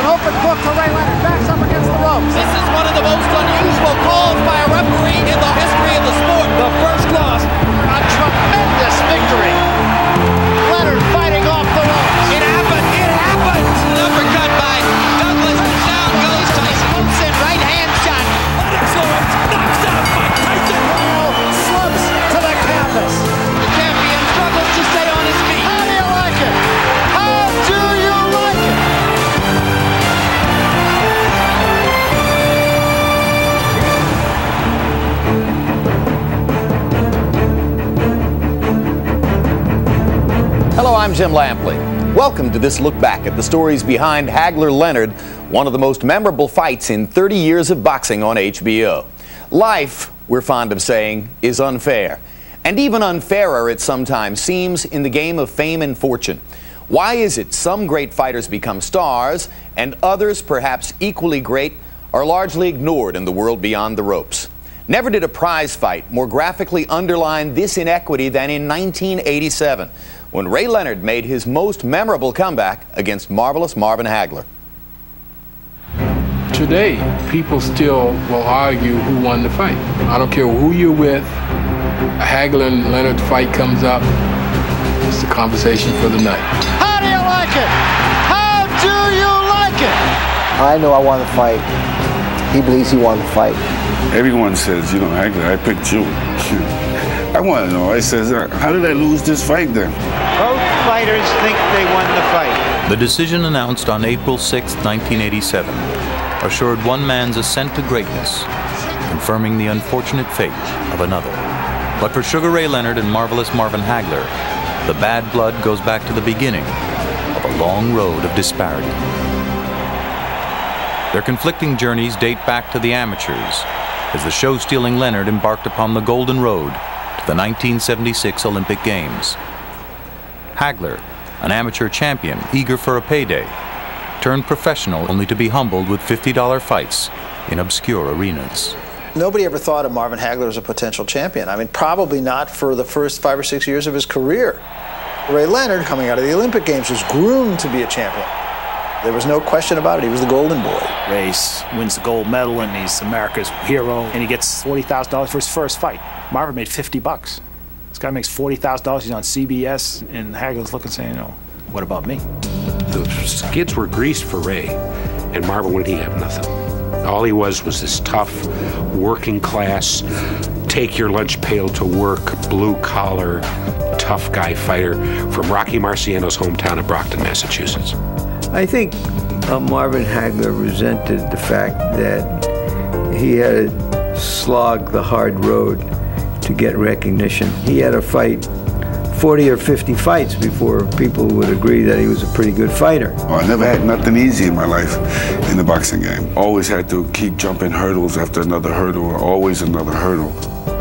an open book for Ray Leonard. Backs up against the ropes. This is one of the most unusual calls by a referee in the history of the sport. The first loss. A tremendous victory. Leonard fighting off the ropes. It happened. It happened. An uppercut by Douglas. Down goes Tyson. Wilson, right hand shot. Excellent. Knocks out by Tyson. Slumps to the canvas. The champion struggles to stay on his feet. How do you like it? How do you like it? Hello, I'm Jim Lampley. Welcome to this look back at the stories behind Hagler-Leonard, one of the most memorable fights in 30 years of boxing on HBO. Life, we're fond of saying, is unfair. And even unfairer it sometimes seems in the game of fame and fortune. Why is it some great fighters become stars and others, perhaps equally great, are largely ignored in the world beyond the ropes? Never did a prize fight more graphically underline this inequity than in 1987, when Ray Leonard made his most memorable comeback against marvelous Marvin Hagler. Today, people still will argue who won the fight. I don't care who you're with. A Hagler and Leonard fight comes up. It's the conversation for the night. How do you like it? How do you like it? I know I won the fight. He believes he won the fight. Everyone says, Hagler, I picked you. I want to know. I says, how did I lose this fight then? Both fighters think they won the fight. The decision announced on April 6, 1987, assured one man's ascent to greatness, confirming the unfortunate fate of another. But for Sugar Ray Leonard and marvelous Marvin Hagler, the bad blood goes back to the beginning of a long road of disparity. Their conflicting journeys date back to the amateurs, as the show-stealing Leonard embarked upon the golden road to the 1976 Olympic Games. Hagler, an amateur champion eager for a payday, turned professional only to be humbled with $50 fights in obscure arenas. Nobody ever thought of Marvin Hagler as a potential champion. I mean, probably not for the first 5 or 6 years of his career. Ray Leonard, coming out of the Olympic Games, was groomed to be a champion. There was no question about it. He was the golden boy. Ray wins the gold medal, and he's America's hero, and he gets $40,000 for his first fight. Marvin made $50. This guy makes $40,000. He's on CBS, and Hagler's looking, saying, what about me? The skids were greased for Ray, and Marvin, what did he have? Nothing. All he was this tough, working class, take your lunch pail to work, blue collar, tough guy fighter from Rocky Marciano's hometown of Brockton, Massachusetts. I think Marvin Hagler resented the fact that he had to slog the hard road to get recognition. He had to fight 40 or 50 fights before people would agree that he was a pretty good fighter. Well, I never had nothing easy in my life in the boxing game. Always had to keep jumping hurdles after another hurdle, or always another hurdle.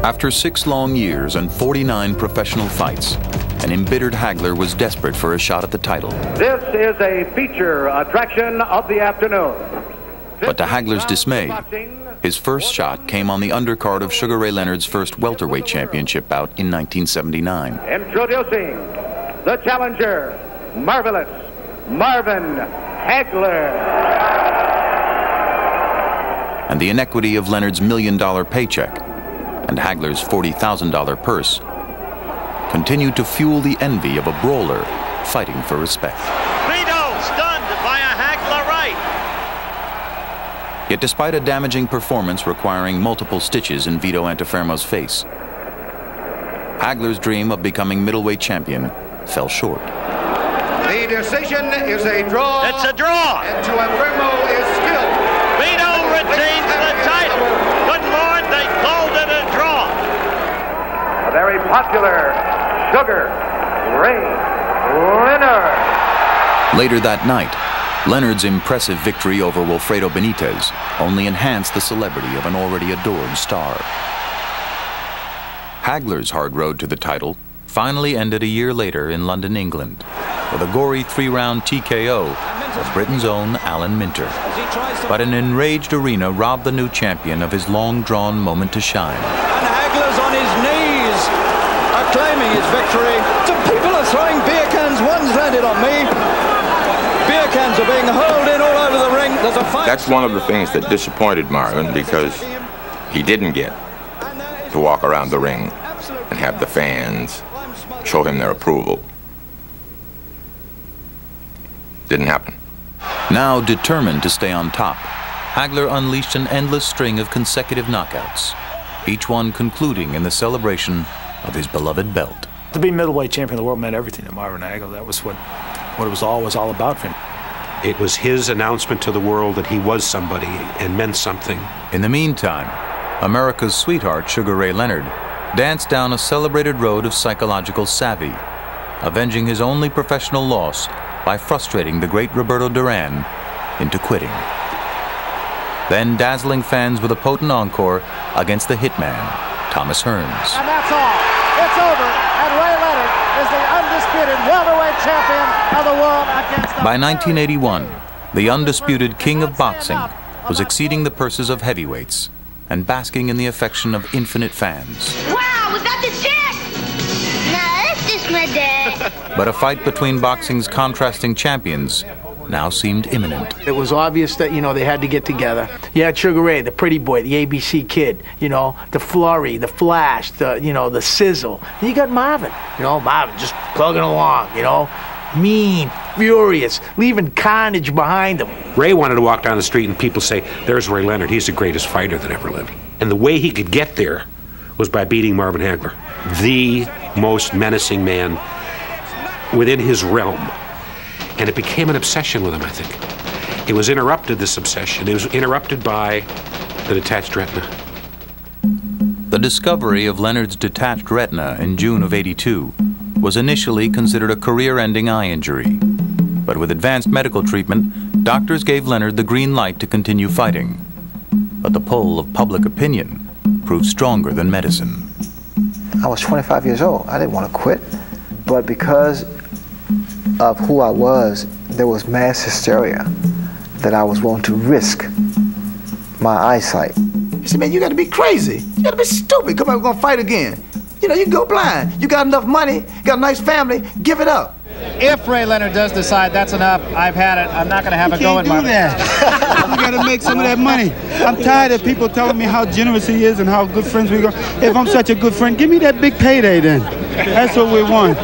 After 6 long years and 49 professional fights, an embittered Hagler was desperate for a shot at the title. This is a feature attraction of the afternoon. But to Hagler's dismay, his first shot came on the undercard of Sugar Ray Leonard's first welterweight championship bout in 1979. Introducing the challenger, marvelous Marvin Hagler. And the inequity of Leonard's $1 million paycheck and Hagler's $40,000 purse continued to fuel the envy of a brawler fighting for respect. Vito stunned by a Hagler right. Yet despite a damaging performance requiring multiple stitches in Vito Antuofermo's face, Hagler's dream of becoming middleweight champion fell short. The decision is a draw. It's a draw. Antuofermo is skilled. Vito retains the title. Good Lord, they called it a draw. A very popular Sugar Ray Leonard. Later that night, Leonard's impressive victory over Wilfredo Benitez only enhanced the celebrity of an already adored star. Hagler's hard road to the title finally ended a year later in London, England, with a gory 3-round TKO of Britain's own Alan Minter. But an enraged arena robbed the new champion of his long-drawn moment to shine. And Hagler's on his knees, acclaiming his victory. Some people are throwing beer cans. One's landed on me. Beer cans are being hurled in all over the ring. was a fight. That's one of the things that disappointed Marvin, because he didn't get to walk around the ring and have the fans show him their approval. Didn't happen. Now determined to stay on top, Hagler unleashed an endless string of consecutive knockouts, each one concluding in the celebration of his beloved belt. To be middleweight champion of the world meant everything to Marvin Hagler. That was what it was all about for him. It was his announcement to the world that he was somebody and meant something. In the meantime, America's sweetheart, Sugar Ray Leonard, danced down a celebrated road of psychological savvy, avenging his only professional loss by frustrating the great Roberto Duran into quitting. Then dazzling fans with a potent encore against the hitman, Thomas Hearns. And that's all. It's over, and Ray Leonard is the undisputed welterweight champion of the world against the... By 1981, the undisputed king of boxing was exceeding the purses of heavyweights and basking in the affection of infinite fans. Wow, was that the chick? No, that's just my dad. But a fight between boxing's contrasting champions now seemed imminent. It was obvious that, they had to get together. You had Sugar Ray, the pretty boy, the ABC kid, the flurry, the flash, the sizzle. And you got Marvin, Marvin just plugging along, mean, furious, leaving carnage behind him. Ray wanted to walk down the street and people say, there's Ray Leonard, he's the greatest fighter that ever lived. And the way he could get there was by beating Marvin Hagler, the most menacing man within his realm. And it became an obsession with him, I think. It was interrupted, this obsession. It was interrupted by the detached retina. The discovery of Leonard's detached retina in June of '82 was initially considered a career-ending eye injury. But with advanced medical treatment, doctors gave Leonard the green light to continue fighting. But the pull of public opinion proved stronger than medicine. I was 25 years old. I didn't want to quit. But because of who I was, there was mass hysteria that I was willing to risk my eyesight. He said, man, you got to be crazy. You got to be stupid. Come on, we're going to fight again. You can go blind. You got enough money, got a nice family, give it up. If Ray Leonard does decide that's enough, I've had it, I'm not going to have a go at Marvin. You got to make some of that money. I'm tired of people telling me how generous he is and how good friends we go. If I'm such a good friend, give me that big payday then. That's what we want.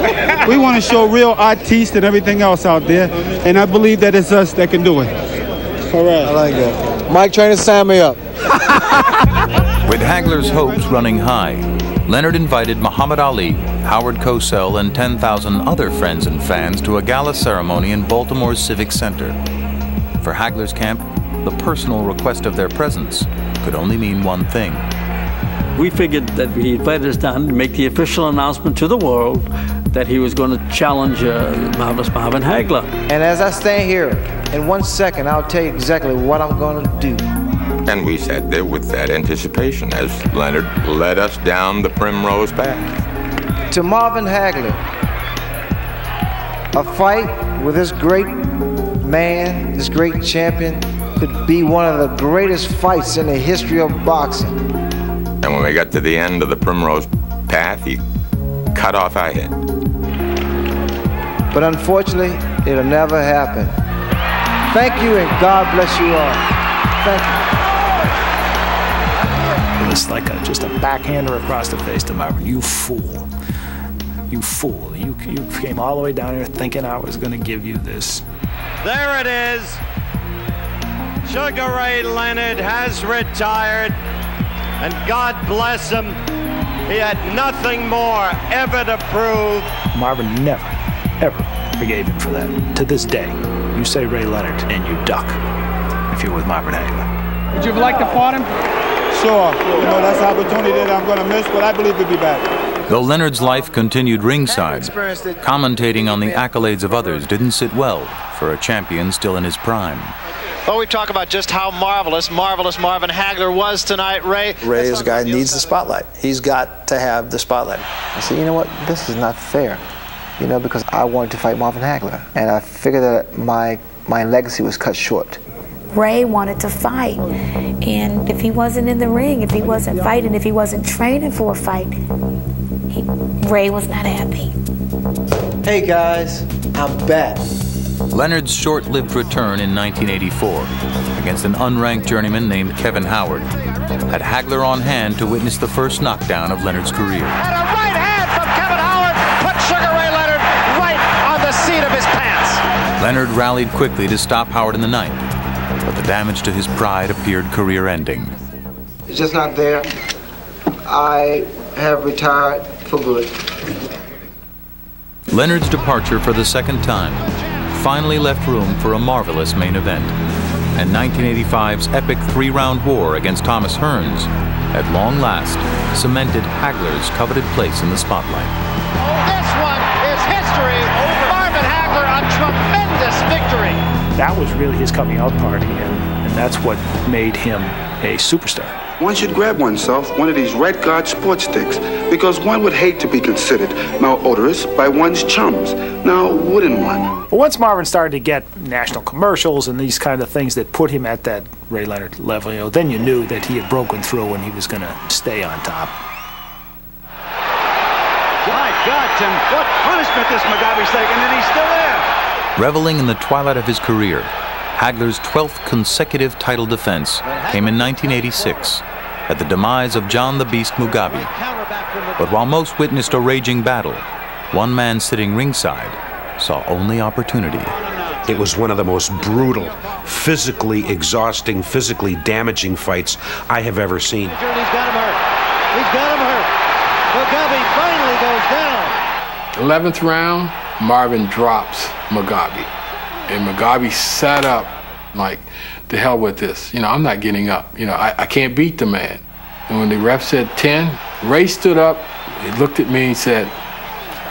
We want to show real artists and everything else out there, and I believe that it's us that can do it. All right. I like that. Mike trying to sign me up. With Hagler's hopes running high, Leonard invited Muhammad Ali, Howard Cosell, and 10,000 other friends and fans to a gala ceremony in Baltimore's Civic Center. For Hagler's camp, the personal request of their presence could only mean one thing. We figured that he invited us down to make the official announcement to the world that he was going to challenge marvelous Marvin Hagler. And as I stand here, in 1 second, I'll tell you exactly what I'm going to do. And we sat there with that anticipation as Leonard led us down the primrose path. To Marvin Hagler, a fight with this great man, this great champion, could be one of the greatest fights in the history of boxing. And when we got to the end of the primrose path, he cut off our head. But unfortunately, it'll never happen. Thank you, and God bless you all. Thank you. It was like just a backhander across the face to Marvin. You fool. You fool. You came all the way down here thinking I was going to give you this. There it is. Sugar Ray Leonard has retired, and God bless him. He had nothing more ever to prove. Marvin never, ever forgave him for that. To this day, you say Ray Leonard and you duck if you're with Marvin Hagler. Would you have liked to fight him? Sure. That's an opportunity that I'm going to miss, but I believe he'll be back. Though Leonard's life continued ringside, commentating on the accolades of others didn't sit well for a champion still in his prime. Well, we talk about just how marvelous Marvin Hagler was tonight, Ray. Ray is a guy who needs the spotlight. He's got to have the spotlight. I said, you know what? This is not fair. Because I wanted to fight Marvin Hagler, and I figured that my legacy was cut short. Ray wanted to fight, and if he wasn't in the ring, if he wasn't fighting, if he wasn't training for a fight, Ray was not happy. Hey guys, I'm back. Leonard's short-lived return in 1984 against an unranked journeyman named Kevin Howard had Hagler on hand to witness the first knockdown of Leonard's career. And a right hand from Kevin Howard put Sugar Ray Leonard right on the seat of his pants. Leonard rallied quickly to stop Howard in the ninth, but the damage to his pride appeared career-ending. It's just not there. I have retired for good. Leonard's departure for the second time finally left room for a marvelous main event, and 1985's epic three-round war against Thomas Hearns, at long last, cemented Hagler's coveted place in the spotlight. This one is history. Marvin Hagler, a tremendous victory. That was really his coming out party, and that's what made him a superstar. One should grab oneself one of these Red Guard sports sticks, because one would hate to be considered malodorous by one's chums. Now, wouldn't one? But once Marvin started to get national commercials and these kind of things that put him at that Ray Leonard level, then you knew that he had broken through and he was going to stay on top. My God, Tim, what punishment this Mugabe's taking, and he's still there. Reveling in the twilight of his career, Hagler's 12th consecutive title defense came in 1986 at the demise of John the Beast Mugabe. But while most witnessed a raging battle, one man sitting ringside saw only opportunity. It was one of the most brutal, physically exhausting, physically damaging fights I have ever seen. He's got him hurt. He's got him hurt. Mugabe finally goes down. 11th round, Marvin drops Mugabe. And Mugabe sat up like, to hell with this. I'm not getting up. I can't beat the man. And when the ref said 10, Ray stood up, he looked at me and said,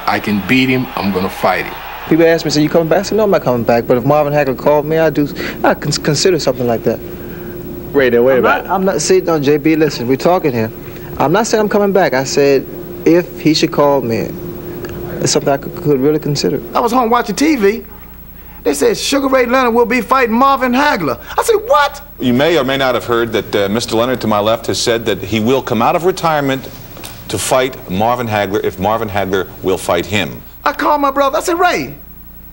I can beat him, I'm gonna fight him. People ask me, "So you coming back?" I said, "No, I'm not coming back." But if Marvin Hagler called me, I consider something like that. Ray, wait about it. I'm not saying, no, JB, listen, we're talking here. I'm not saying I'm coming back. I said, if he should call me, it's something I could really consider. I was home watching TV. They said Sugar Ray Leonard will be fighting Marvin Hagler. I said, what? You may or may not have heard that Mr. Leonard to my left has said that he will come out of retirement to fight Marvin Hagler if Marvin Hagler will fight him. I called my brother. I said, Ray,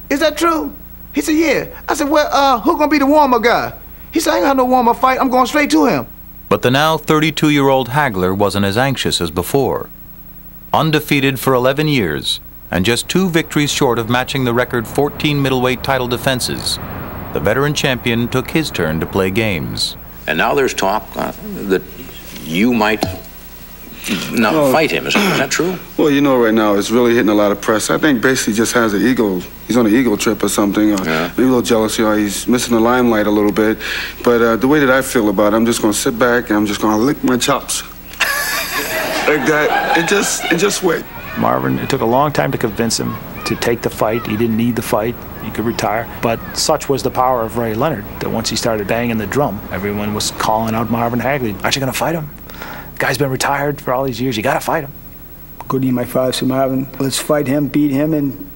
is that true? He said, yeah. I said, well, who's going to be the warm-up guy? He said, I ain't got no warm-up fight. I'm going straight to him. But the now 32-year-old Hagler wasn't as anxious as before. Undefeated for 11 years, and just 2 victories short of matching the record 14 middleweight title defenses, the veteran champion took his turn to play games. And now there's talk that you might not fight him. Is that true? Well, right now it's really hitting a lot of press. I think basically just has an ego. He's on an ego trip or something. Maybe a little jealousy, or he's missing the limelight a little bit. But the way that I feel about it, I'm just going to sit back and I'm just going to lick my chops. Like that, and just wait. Marvin, it took a long time to convince him to take the fight. He didn't need the fight. He could retire. But such was the power of Ray Leonard that once he started banging the drum, everyone was calling out Marvin Hagler. Aren't you going to fight him? The guy's been retired for all these years. You got to fight him. Good to my father said, Marvin, let's fight him, beat him, and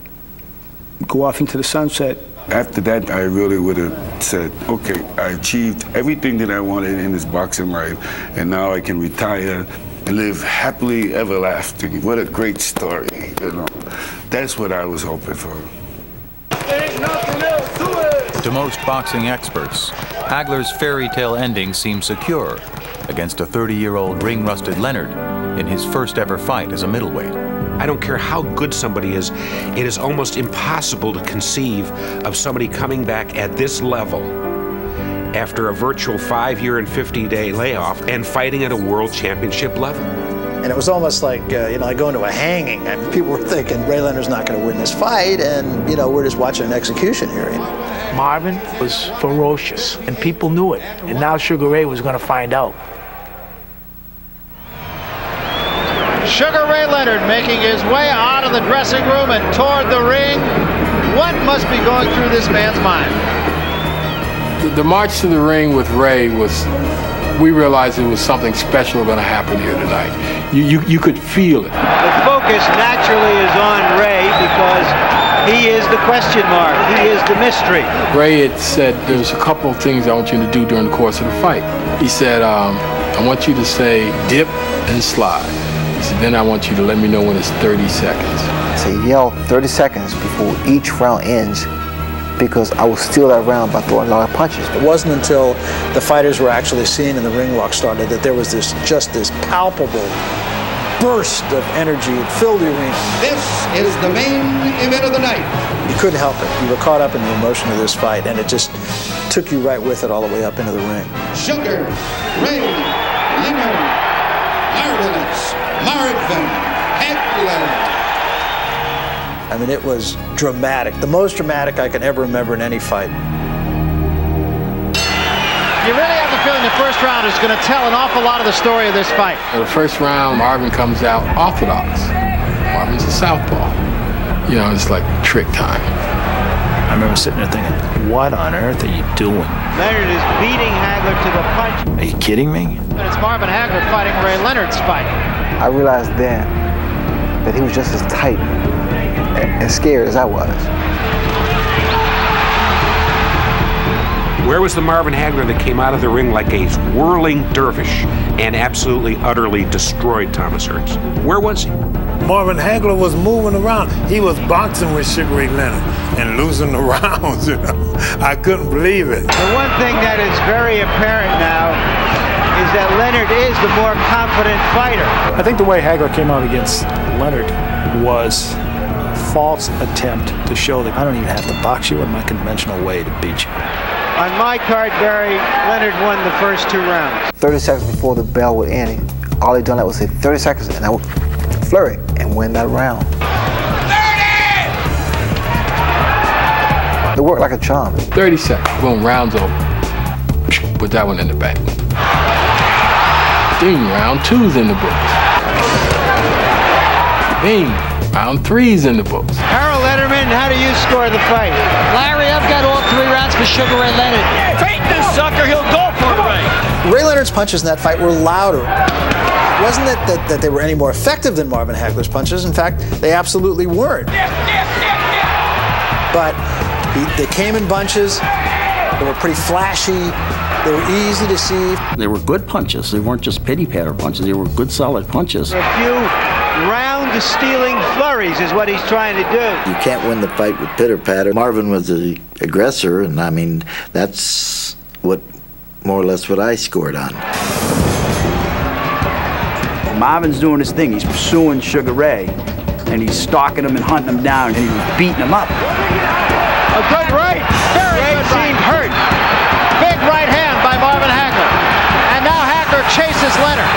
go off into the sunset. After that, I really would have said, okay, I achieved everything that I wanted in this boxing life, and now I can retire and live happily ever lasting. What a great story, That's what I was hoping for. Ain't nothing else to it. To most boxing experts, Hagler's fairy tale ending seemed secure against a 30-year-old ring-rusted Leonard in his first ever fight as a middleweight. I don't care how good somebody is, it is almost impossible to conceive of somebody coming back at this level after a virtual 5-year and 50-day layoff and fighting at a world championship level. And it was almost like, like going to a hanging. I mean, people were thinking Ray Leonard's not going to win this fight, and, we're just watching an execution here. Marvin was ferocious, and people knew it. And now Sugar Ray was going to find out. Sugar Ray Leonard making his way out of the dressing room and toward the ring. What must be going through this man's mind? The march to the ring with Ray was, we realized it was something special going to happen here tonight. You could feel it. The focus naturally is on Ray because he is the question mark. He is the mystery. Ray had said, there's a couple of things I want you to do during the course of the fight. He said, I want you to say dip and slide. He said, then I want you to let me know when it's 30 seconds. So you yell 30 seconds before each round ends. because I was still around by throwing a lot of punches. It wasn't until the fighters were actually seen and the ring walk started that there was this palpable burst of energy. It filled the arena. This is the main event of the night. You couldn't help it. You were caught up in the emotion of this fight, and it just took you right with it all the way up into the ring. Sugar Ray Leonard, marvelous Marvin Hagler. I mean, it was dramatic. The most dramatic I can ever remember in any fight. You really have the feeling the first round is going to tell an awful lot of the story of this fight. In the first round, Marvin comes out orthodox. Marvin's a southpaw. You know, it's like trick time. I remember sitting there thinking, what on earth are you doing? Leonard is beating Hagler to the punch. Are you kidding me? And it's Marvin Hagler fighting Ray Leonard's fight. I realized then that he was just as tight and scared as I was. Where was the Marvin Hagler that came out of the ring like a whirling dervish and absolutely, utterly destroyed Thomas Hearns? Where was he? Marvin Hagler was moving around. He was boxing with Sugar Ray Leonard and losing the rounds, you know. I couldn't believe it. The one thing that is very apparent now is that Leonard is the more confident fighter. I think the way Hagler came out against Leonard was a false attempt to show that I don't even have to box you in my conventional way to beat you. On my card, Barry, Leonard won the first 2 rounds. 30 seconds before the bell would end, all he done that was say 30 seconds, and I would flurry and win that round. 30! It worked like a charm. 30 seconds, boom, round's over. Put that one in the bank. Ding, round 2's in the books. Bing, round 3's in the books. Harold Letterman, how do you score the fight? Larry, I've got all 3 rounds for Sugar Ray Leonard. Faint this sucker, he'll go for it, Ray. Ray Leonard's punches in that fight were louder. It wasn't that they were any more effective than Marvin Hagler's punches. In fact, they absolutely weren't. But they came in bunches. They were pretty flashy. They were easy to see. They were good punches. They weren't just pity-patter punches. They were good, solid punches. A few round-stealing flurries is what he's trying to do. You can't win the fight with pitter-patter. Marvin was the aggressor, and I mean, that's what more or less what I scored on. Marvin's doing his thing. He's pursuing Sugar Ray, and he's stalking him and hunting him down, and he was beating him up. A good right. Very good seemed hurt. Big right hand by Marvin Hagler. And now Hagler chases Leonard.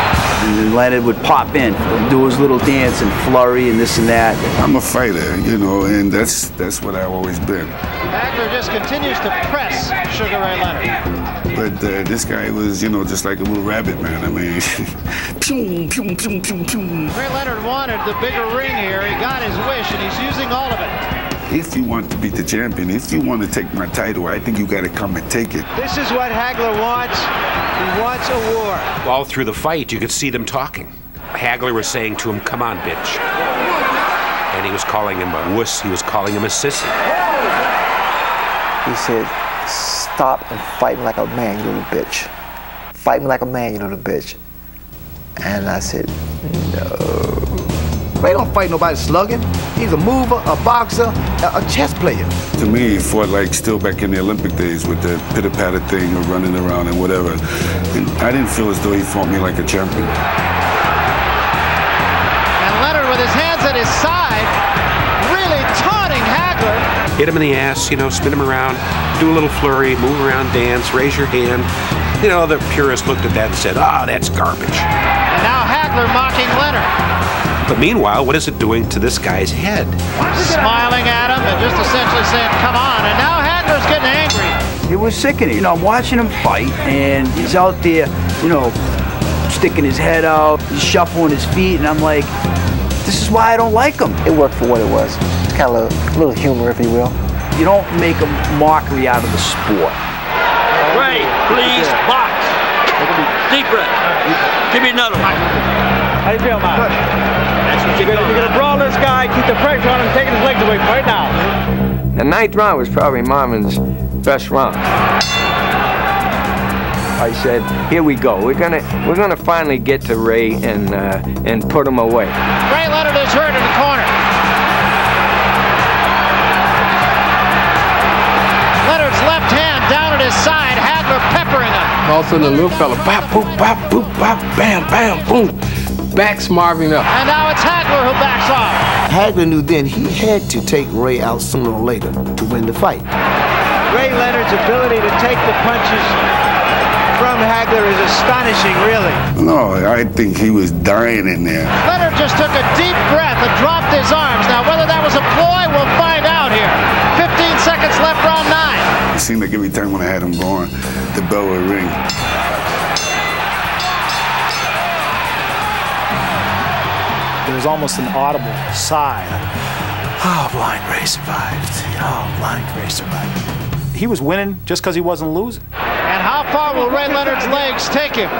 And Leonard would pop in, do his little dance and flurry and this and that. I'm a fighter, you know, and that's what I've always been. Hagler just continues to press Sugar Ray Leonard. But this guy was, you know, just like a little rabbit, man. I mean, pew, pew, pew, pew, pew. Ray Leonard wanted the bigger ring here. He got his wish, and he's using all of it. If you want to be the champion, if you want to take my title, I think you got to come and take it. This is what Hagler wants. He wants a war. All through the fight, you could see them talking. Hagler was saying to him, "Come on, bitch." And he was calling him a wuss. He was calling him a sissy. He said, "Stop and fight me like a man, you little bitch. Fight me like a man, you little bitch." And I said, "No." Ray don't fight nobody slugging. He's a mover, a boxer, a chess player. To me, he fought like still back in the Olympic days with the pitter-patter thing of running around and whatever. And I didn't feel as though he fought me like a champion. And Leonard with his hands at his side, really taunting Hagler. Hit him in the ass, you know, spin him around, do a little flurry, move around, dance, raise your hand. You know, the purists looked at that and said, "Ah, that's garbage." And now Hagler mocking Leonard. But meanwhile, what is it doing to this guy's head? Smiling at him and just essentially saying, "Come on." And now Hagler's getting angry. It was sickening. You know, I'm watching him fight, and he's out there, you know, sticking his head out, he's shuffling his feet, and I'm like, this is why I don't like him. It worked for what it was. It's kind of a little humor, if you will. You don't make a mockery out of the sport. Ray, please, box. Deep breath. Give me another one. How do you feel, man? That's what you're You're gonna brawl this guy, keep the pressure on him, taking his legs away right now. The 9th round was probably Marvin's best round. I said, "Here we go. We're gonna finally get to Ray and put him away." Ray Leonard is hurt in the corner. All of a sudden, the little fella, bop, boop, bop, boop, bop, bam, bam, boom, backs Marvin up. And now it's Hagler who backs off. Hagler knew then he had to take Ray out sooner or later to win the fight. Ray Leonard's ability to take the punches from Hagler is astonishing, really. No, I think he was dying in there. Leonard just took a deep breath and dropped his arms. Now, whether that was a ploy, we'll find out here. 15 seconds left, round 9. It seemed like every time when I had him going, the bell would ring. There was almost an audible sigh. Oh, Blind Ray survived. Oh, Blind Ray survived. He was winning just because he wasn't losing. And how far will Ray Leonard's legs take him?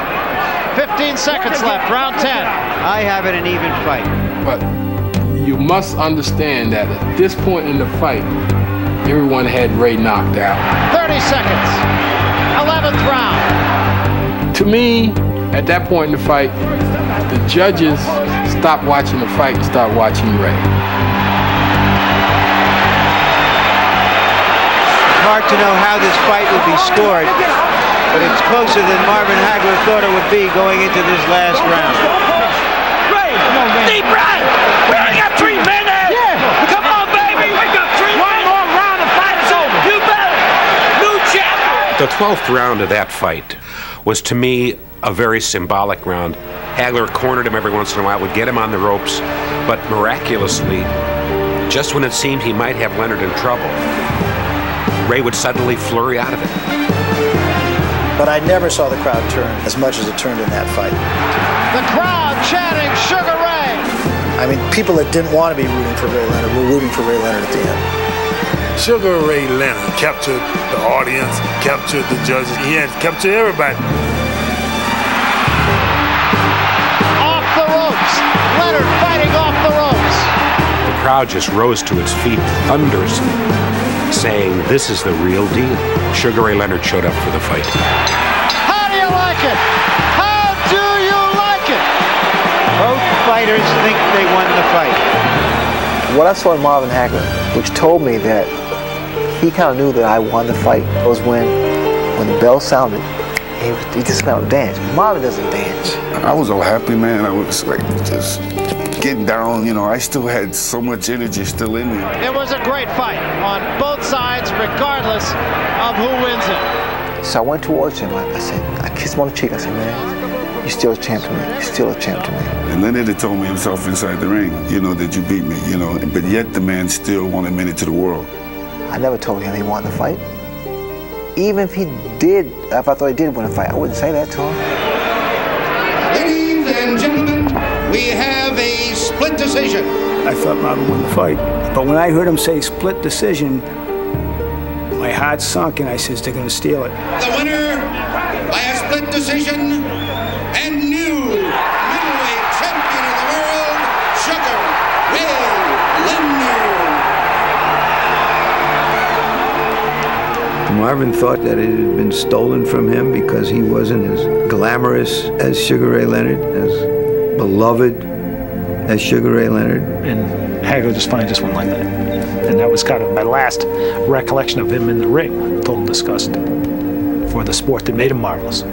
15 seconds left, round 10. I have it an even fight. But you must understand that at this point in the fight, everyone had Ray knocked out. 30 seconds. 11th round. To me, at that point in the fight, the judges stopped watching the fight and started watching Ray. Hard to know how this fight would be scored, but it's closer than Marvin Hagler thought it would be going into this last round. Ray, deep breath. We only got 3 minutes. Yeah. Come on, baby. We got 3 minutes. One more round and fight is over. You better. New chapter. The 12th round of that fight was, to me, a very symbolic round. Hagler cornered him every once in a while, would get him on the ropes, but miraculously, just when it seemed he might have Leonard in trouble, Ray would suddenly flurry out of it. But I never saw the crowd turn as much as it turned in that fight. The crowd chanting Sugar Ray. I mean, people that didn't want to be rooting for Ray Leonard were rooting for Ray Leonard at the end. Sugar Ray Leonard captured the audience, captured the judges. He had captured everybody. Off the ropes. Leonard fighting off the ropes. The crowd just rose to its feet, thunders, saying, "This is the real deal." Sugar Ray Leonard showed up for the fight. How do you like it? How do you like it? Both fighters think they won the fight. What I saw in Marvin Hagler, which told me that he kind of knew that I won the fight, was when the bell sounded, he just kind of danced. Marvin doesn't dance. I was all happy, man. I was like just getting down, you know. I still had so much energy still in me. It was a great fight on both sides, regardless of who wins it. So I went towards him. I said, I kissed him on the cheek. I said, man, you're still a champ to me. You're still a champ to me. And Leonard had told me himself inside the ring, you know, that you beat me, you know. But yet the man still wanted me to the world. I never told him he won the fight. Even if he did, if I thought he did win a fight, I wouldn't say that to him. Ladies and gentlemen, we have a split decision. I thought Marvin won the fight. But when I heard him say split decision, my heart sunk and I says, they're going to steal it. The winner by a split decision and new middleweight champion of the world, Sugar Ray Leonard. Marvin thought that it had been stolen from him because he wasn't as glamorous as Sugar Ray Leonard, as beloved as Sugar Ray Leonard. And Hagler just finally just went like that. And that was kind of my last recollection of him in the ring. Total disgust for the sport that made him marvelous.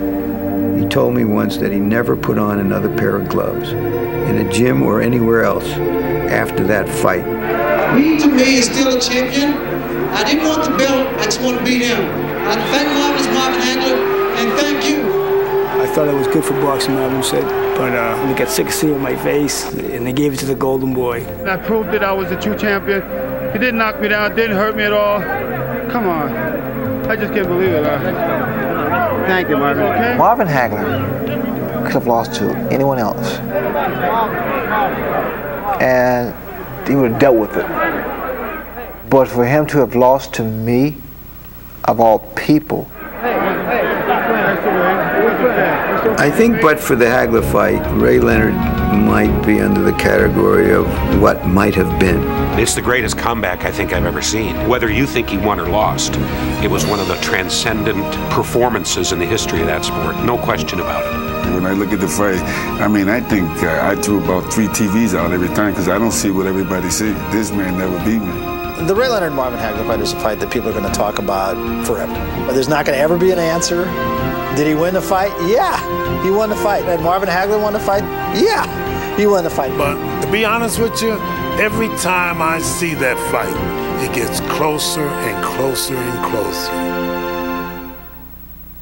He told me once that he never put on another pair of gloves in a gym or anywhere else after that fight. He, to me, is still a champion. I didn't want the belt, I just want to beat him. I thank Marvin Hagler, and thank you. I thought it was good for boxing, Marvin said, but I got sick of seeing my face, and they gave it to the Golden Boy. I proved that I was a true champion. He didn't knock me down, didn't hurt me at all. Come on. I just can't believe it. Thank you, Marvin. Okay? Marvin Hagler could have lost to anyone else, and he would have dealt with it. But for him to have lost to me, of all people. I think but for the Hagler fight, Ray Leonard might be under the category of what might have been. It's the greatest comeback I think I've ever seen. Whether you think he won or lost, it was one of the transcendent performances in the history of that sport. No question about it. When I look at the fight, I mean, I think I threw about 3 TVs out every time because I don't see what everybody sees. This man never beat me. The Ray Leonard-Marvin Hagler fight is a fight that people are going to talk about forever. But there's not going to ever be an answer. Did he win the fight? Yeah, he won the fight. Had Marvin Hagler won the fight? Yeah, he won the fight. But to be honest with you, every time I see that fight, it gets closer and closer and closer.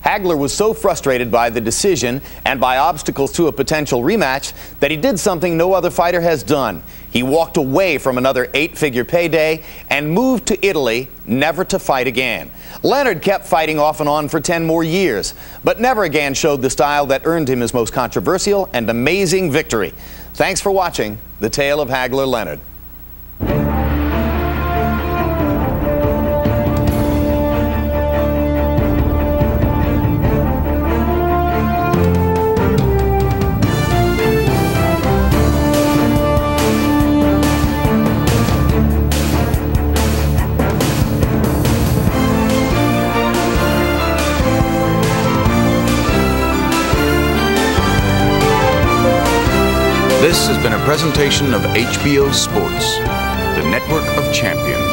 Hagler was so frustrated by the decision and by obstacles to a potential rematch that he did something no other fighter has done. He walked away from another 8-figure payday and moved to Italy, never to fight again. Leonard kept fighting off and on for 10 more years, but never again showed the style that earned him his most controversial and amazing victory. Thanks for watching The Tale of Hagler Leonard. This has been a presentation of HBO Sports, the network of champions.